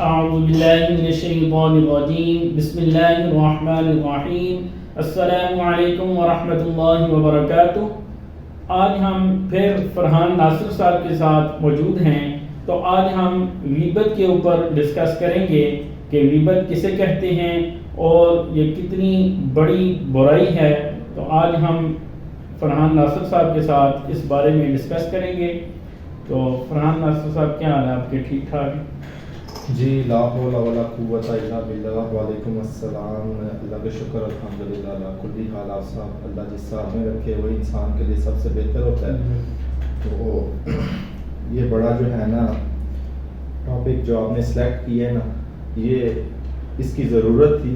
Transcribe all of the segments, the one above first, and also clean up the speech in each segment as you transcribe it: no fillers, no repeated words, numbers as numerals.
اعوذ باللہ من الشیطان الرجیم بسم اللہ الرحمن الرحیم السلام علیکم ورحمۃ اللہ وبرکاتہ۔ آج ہم پھر فرحان ناصر صاحب کے ساتھ موجود ہیں، تو آج ہم غیبت کے اوپر ڈسکس کریں گے کہ غیبت کسے کہتے ہیں اور یہ کتنی بڑی برائی ہے۔ تو آج ہم فرحان ناصر صاحب کے ساتھ اس بارے میں ڈسکس کریں گے۔ تو فرحان ناصر صاحب کیا حال ہے آپ کے؟ ٹھیک ٹھاک؟ جی، لا حول ولا قوت الا باللہ۔ وعلیکم السلام۔ اللہ کا شکر، الحمدللہ اللہ کلی حال۔ آپ صاحب اللہ جس ساتھ میں رکھے وہی انسان کے لیے سب سے بہتر ہوتا ہے۔ تو یہ بڑا جو ہے نا ٹاپک جو آپ نے سلیکٹ کیا ہے نا، یہ اس کی ضرورت تھی،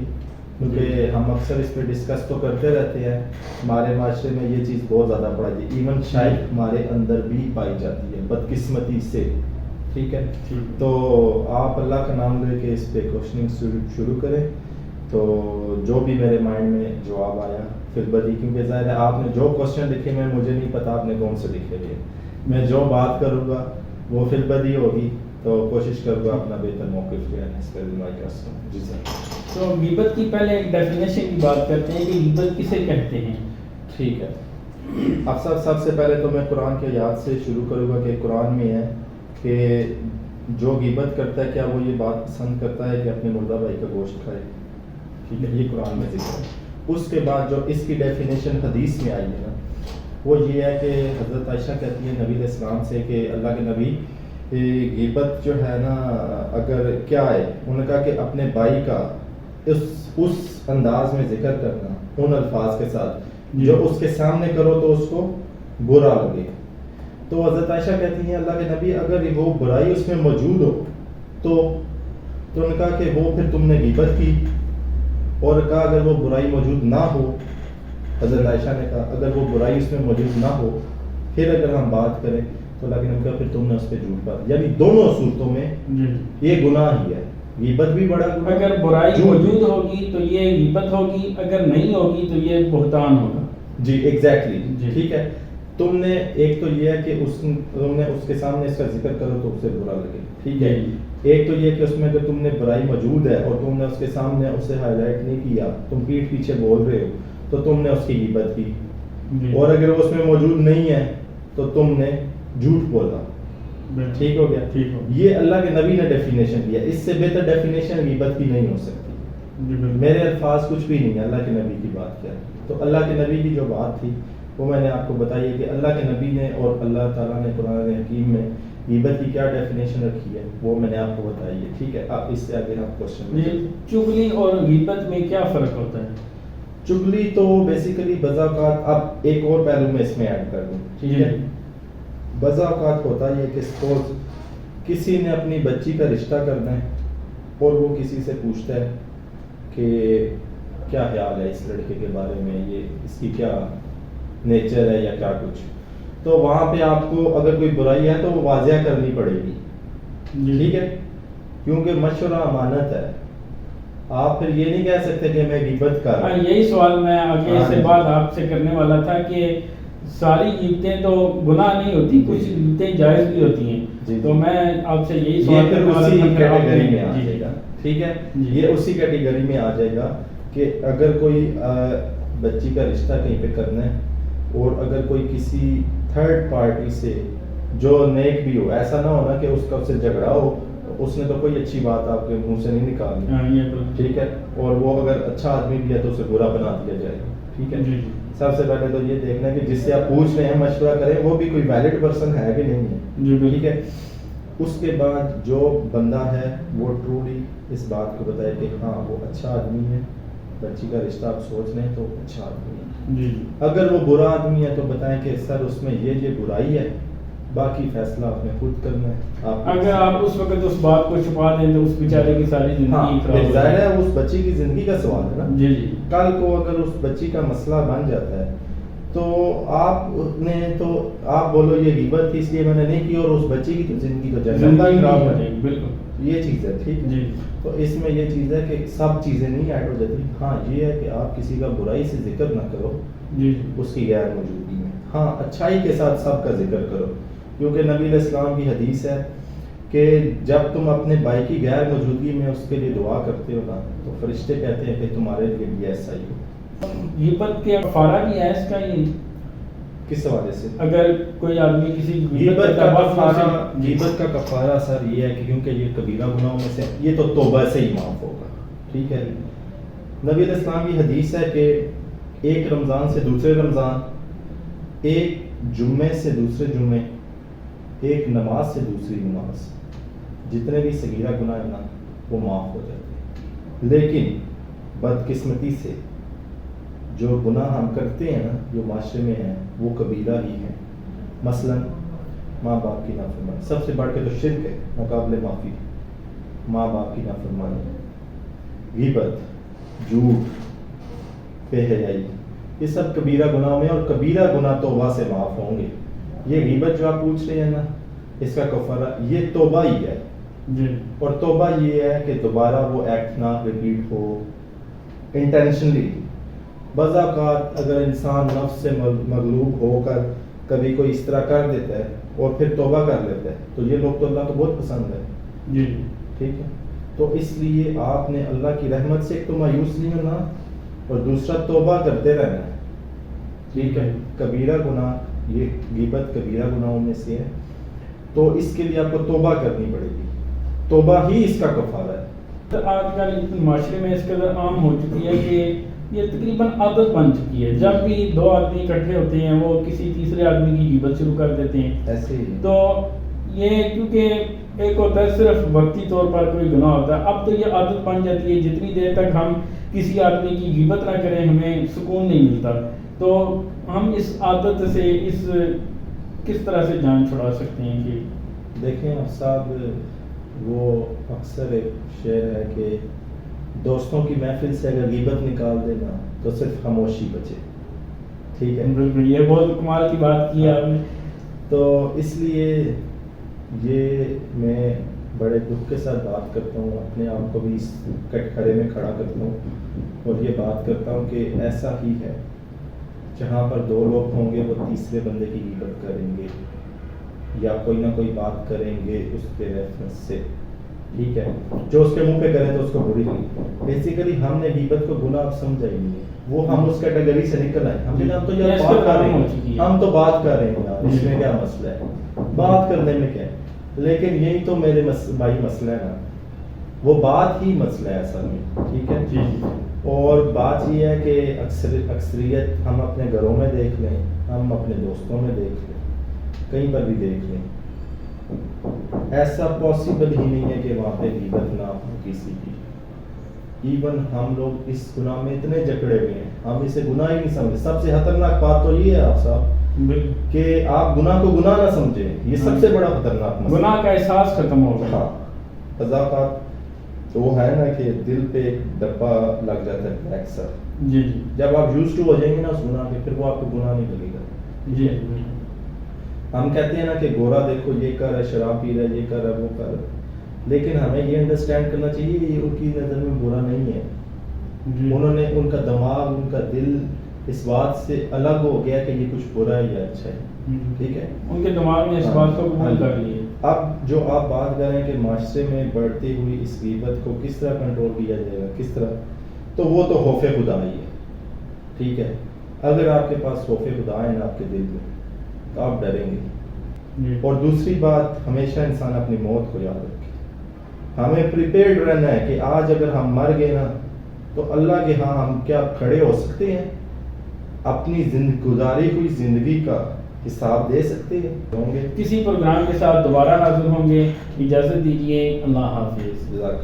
کیونکہ ہم اکثر اس پہ ڈسکس تو کرتے رہتے ہیں۔ ہمارے معاشرے میں یہ چیز بہت زیادہ پڑھائی ہے، ایون شاید ہمارے اندر بھی پائی جاتی ہے بدقسمتی سے، ٹھیک ہے۔ تو آپ اللہ کا نام لے کے اس پہ کوشچننگ شروع کریں۔ تو جو بھی میرے مائنڈ میں جواب آیا پھر بدی، کیونکہ ظاہر ہے آپ نے جو کوشچن لکھے میں مجھے نہیں پتا آپ نے کون سے لکھے ہوئے، میں جو بات کروں گا وہ پھر بدی ہوگی، تو کوشش کروں گا اپنا بہتر موقف لے آنے سے۔ جی سر، تو غیبت کی پہلے ایک ڈیفینیشن کی بات کرتے ہیں کہ غیبت کسے کہتے ہیں۔ ٹھیک ہے۔ اب سب سے پہلے تو میں قرآن کی آیات سے شروع کروں گا کہ قرآن میں ہے کہ جو غیبت کرتا ہے کیا وہ یہ بات پسند کرتا ہے کہ اپنے مردہ بھائی کا گوشت کھائے، ٹھیک ہے، یہ قرآن میں ذکر ہے۔ اس کے بعد جو اس کی ڈیفینیشن حدیث میں آئی ہے نا، وہ یہ ہے کہ حضرت عائشہ کہتی ہے نبی علیہ السلام سے کہ اللہ کے نبی، غیبت جو ہے نا اگر کیا ہے، انہوں نے کہا کہ اپنے بھائی کا اس انداز میں ذکر کرنا، ان الفاظ کے ساتھ جو اس کے سامنے کرو تو اس کو برا لگے۔ تو حضرت عائشہ کہتی ہیں اللہ کے نبی اگر وہ برائی اس میں موجود ہو تو انہوں نے کہا کہ وہ پھر تم نے غیبت کی، اور کہا اگر وہ برائی موجود نہ ہو، حضرت عائشہ نے کہا اگر وہ برائی اس میں موجود نہ ہو پھر اگر ہم بات کریں تو اللہ کے نبی کہا پھر تم نے اس پہ جھوٹ بات، یعنی دونوں صورتوں میں یہ گناہ ہی ہے، غیبت بھی بڑا گناہ۔ اگر برائی موجود ہوگی تو یہ غیبت ہوگی، اگر نہیں ہوگی تو یہ بہتان ہوگا۔ جی ایگزیکٹلی، ٹھیک ہے۔ تم نے ایک تو یہ ہے کہ تم نے اس کے سامنے اس کا ذکر کرو تو اسے برا لگے، ٹھیک ہے۔ ایک تو یہ کہ اس میں اگر تم نے برائی موجود ہے اور تم نے اس کے سامنے اسے ہائی لائٹ نہیں کیا، تم پیٹھ پیچھے بول رہے ہو تو تم نے اس کی غیبت کی، اور اگر وہ اس میں موجود نہیں ہے تو تم نے جھوٹ بولا، ٹھیک ہو گیا۔ یہ اللہ کے نبی نے ڈیفینیشن دیا، اس سے بہتر ڈیفینیشن غیبت کی نہیں ہو سکتی۔ میرے الفاظ کچھ بھی نہیں ہے، اللہ کے نبی کی بات کیا ہے۔ تو اللہ کے نبی کی جو بات تھی وہ میں نے آپ کو بتائی ہے کہ اللہ کے نبی نے اور اللہ تعالیٰ نے قرآن حکیم میں غیبت کی کیا ڈیفینیشن رکھی ہے وہ میں نے آپ کو بتائی ہے، ٹھیک ہے۔ اب اس سے آگے آپ کوشچن۔ چغلی اور غیبت میں کیا فرق ہوتا ہے؟ چغلی تو بیسیکلی بعض اوقات، اب ایک اور پہلو میں اس میں ایڈ کر دوں، ٹھیک ہے۔ بعض اوقات ہوتا ہے کہ سپوز کسی نے اپنی بچی کا رشتہ کرنا ہے اور وہ کسی سے پوچھتا ہے کہ کیا خیال ہے اس لڑکے کے بارے میں، یہ اس کی کیا نیچر ہے یا کیا کچھ، تو وہاں پہ آپ کو اگر کوئی برائی ہے تو وہ واضح کرنی پڑے گی، ٹھیک ہے، کیونکہ مشورہ امانت ہے۔ آپ پھر یہ نہیں کہہ سکتے کہ میں غیبت کر رہا ہوں۔ یہی سوال میں آگے سے بات آپ سے کرنے والا تھا کہ ساری غیبتیں تو گناہ نہیں ہوتی، کچھ غیبتیں جائز بھی ہوتی ہیں، تو میں آپ سے یہی سوال کرنے والا تھا۔ یہ کیٹیگری میں آ جائے گا، ٹھیک ہے، یہ اسی کیٹیگری میں آ جائے گا کہ اگر کوئی بچی کا رشتہ کہیں پہ کرنا ہے اور اگر کوئی کسی تھرڈ پارٹی سے جو نیک بھی ہو، ایسا نہ ہونا کہ اس کا اس سے جھگڑا ہو، اس نے تو کوئی اچھی بات آپ کے منہ سے نہیں نکالنی، ٹھیک ہے، اور وہ اگر اچھا آدمی بھی ہے تو اسے برا بنا دیا جائے گا، ٹھیک ہے۔ سب سے پہلے تو یہ دیکھنا ہے کہ جس سے آپ پوچھ رہے ہیں، مشورہ کریں، وہ بھی کوئی ویلڈ پرسن ہے کہ نہیں ہے، ٹھیک ہے۔ اس کے بعد جو بندہ ہے وہ ٹرولی اس بات کو بتائے کہ ہاں وہ اچھا آدمی ہے، بچی کا رشتہ آپ سوچ رہے ہیں تو اچھا آدمی ہے۔ اگر وہ برا آدمی ہے تو بتائیں کہ سر اس میں یہ برائی ہے، باقی فیصلہ آپ نے خود کرنا ہے۔ اگر آپ اس وقت اس بات کو چھپا دیں تو اس بیچارے کی ساری زندگی خراب ہو ظاہر ہے اس بچی کی زندگی کا سوال ہے نا۔ جی کل کو اگر اس بچی کا مسئلہ بن جاتا ہے تو آپ بولو یہ غیبت تھی اس لیے میں نے نہیں کی، اور اس بچی کی تو زندگی تو جہنم میں خراب ہو جائے گی، بالکل یہ چیز ہے، ٹھیک ہے۔ تو اس میں یہ چیز ہے کہ سب چیزیں نہیں ایڈ ہو جاتی، ہاں یہ ہے کہ آپ کسی کا برائی سے ذکر نہ کرو اس کی غیر موجودگی میں، ہاں اچھائی کے ساتھ سب کا ذکر کرو، کیونکہ نبی علیہ السلام کی حدیث ہے کہ کہ جب تم اپنے بھائی کی غیر موجودگی میں اس کے لیے دعا کرتے ہو نا تو فرشتے کہتے ہیں کہ تمہارے لیے بھی ایسا ہی ہو. غیبت کے کفارہ بھی ہے اس کا یہ؟ کس حوالے سے؟ اگر کوئی آدمی کسی غیبت کا کفارہ سر یہ ہے کہ کیونکہ یہ کبیرہ گناہوں میں سے یہ تو توبہ سے ہی معاف ہوگا. ٹھیک ہے. نبی علیہ السلام کی حدیث ہے کہ ایک رمضان سے دوسرے رمضان، ایک جمعے سے دوسرے جمعے، ایک نماز سے دوسری نماز، جتنے بھی صغیرہ گناہ ہیں نا وہ معاف ہو جاتے ہیں. لیکن بدقسمتی سے جو گناہ ہم کرتے ہیں نا جو معاشرے میں ہیں وہ کبیرہ ہی ہیں. مثلا ماں باپ کی نافرمانی، سب سے بڑھ کے تو شرک ہے ناقابل معافی. ماں باپ کی نافرمانی، غیبت، جھوٹ، بے حیائی، یہ سب کبیرہ گناہ میں، اور کبیرہ گناہ توبہ سے معاف ہوں گے. یہ غیبت جو آپ پوچھ رہے ہیں نا اس کا کفارہ یہ توبہ ہی ہے جی. اور توبہ یہ ہے کہ دوبارہ وہ ایکٹ نہ ریپیٹ ہو انٹینشنلی. بعض اوقات اگر انسان نفس سے مغلوب ہو کر کبھی کوئی اس طرح کر دیتا ہے اور پھر توبہ کر لیتا ہے تو یہ لوگ تو اللہ کو بہت پسند ہے. جی. ٹھیک ہے. تو اس لیے آپ نے اللہ کی رحمت سے ایک تو مایوس نہیں ہونا اور دوسرا توبہ کرتے رہنا ہے. ٹھیک ہے. کبیرہ گناہ یہ غیبت کبیرہ گناہوں میں سے ہے تو اس کے لیے آپ کو توبہ کرنی پڑے گی. توبہ ہی اس کا کفارہ ہے. آج کل معاشرے میں اس قدر عام ہو چکی ہے کہ یہ تقریباً عادت بن چکی ہے. جب بھی دو آدمی اکٹھے ہوتے ہیں وہ کسی تیسرے آدمی کی غیبت شروع کر دیتے ہیں. ایسے ہی تو یہ کیونکہ ایک ہوتا ہے صرف وقتی طور پر کوئی گناہ ہوتا ہے، اب تو یہ عادت بن جاتی ہے. جتنی دیر تک ہم کسی آدمی کی غیبت نہ کریں ہمیں سکون نہیں ملتا. تو ہم اس عادت سے اس کس طرح سے جان چھڑا سکتے ہیں کہ دیکھیں صاحب وہ اکثر ایک شعر ہے کہ دوستوں کی محفل سے اگر غیبت نکال دینا تو صرف خاموشی بچے. ٹھیک ہے. بالکل یہ بہت کمال کی بات کی آپ نے. تو اس لیے یہ میں بڑے دکھ کے ساتھ بات کرتا ہوں، اپنے آپ کو بھی اس کٹہرے میں کھڑا کرتا ہوں اور یہ بات کرتا ہوں کہ ایسا ہی ہے. جہاں پر دو لوگ ہوں گے وہ تیسرے بندے کی غیبت کریں گے یا کوئی نہ کوئی بات کریں گے اس کے ریفرنس سے. ٹھیک ہے. جو اس کے منہ پہ کریں تو اس کو بری نہیں. بیسیکلی ہم نے غیبت کو گناہ سمجھا ہی نہیں ہے. وہ ہم اس کیٹیگری سے نکل آئے. ہم تو یار بات کر رہے ہیں، ہم تو بات کر رہے ہیں یار اس میں کیا مسئلہ ہے، بات کرنے میں کیا ہے. لیکن یہی تو میرے بھائی مسئلہ ہے نا، وہ بات ہی مسئلہ ہے اصل میں. ٹھیک ہے. جی. اور بات یہ ہے کہ اکثریت ہم اپنے گھروں میں دیکھ لیں، ہم اپنے دوستوں میں دیکھ لیں، کہیں پر بھی دیکھ لیں، ایسا پاسبل ہی نہیں ہے کہ وہاں پہ غیبت نہ ہو کسی کی. ایون ہم لوگ اس گناہ میں اتنے جکڑے ہوئے ہیں ہم اسے گناہ ہی نہیں سمجھتے. سب سے خطرناک بات تو یہ ہے آپ صاحب کہ آپ گناہ کو گناہ نہ سمجھیں. یہ سب سے بڑا خطرناک مسئلہ. گناہ کا احساس ختم ہو گیا. ہاں. قضاوت تو وہ ہے نا کہ دل پہ ایک ڈبہ لگ جاتا ہے بلیک سر. جی جی. جب آپ یوز ٹو ہو جائیں گے نا اس گناہ کے پھر وہ آپ کو گناہ نہیں لگے گا. جی. ہم کہتے ہیں نا کہ گورا دیکھو یہ کر ہے، شراب پی رہا ہے، یہ کر ہے، وہ کر ہے، لیکن ہمیں یہ انڈرسٹینڈ کرنا چاہیے یہ ان کی نظر میں برا نہیں ہے. انہوں نے ان کا دماغ ان کا دل اس بات سے الگ ہو گیا کہ یہ کچھ برا ہے یا اچھا ہے. ٹھیک ہے. ان کے دماغ نے اس بات کو قبول کر لی. اب جو آپ بات کر رہے ہیں کہ معاشرے میں بڑھتی ہوئی اس غیبت کو کس طرح کنٹرول کیا جائے گا، کس طرح، تو وہ تو خوف خدا ہی ہے. ٹھیک ہے. اگر آپ کے پاس خوف خدا ہے نا آپ کے دل میں تو آپ ڈریں گے. اور دوسری بات ہمیشہ انسان اپنی موت کو یاد رکھے. ہمیں پریپیئرڈ رہنا ہے کہ آج اگر ہم مر گئے نا تو اللہ کے ہاں ہم کیا کھڑے ہو سکتے ہیں، اپنی گزاری ہوئی زندگی کا حساب دے سکتے ہیں. ہوں گے کسی پروگرام کے ساتھ دوبارہ حاضر ہوں گے. اجازت دیجیے. اللہ حافظ.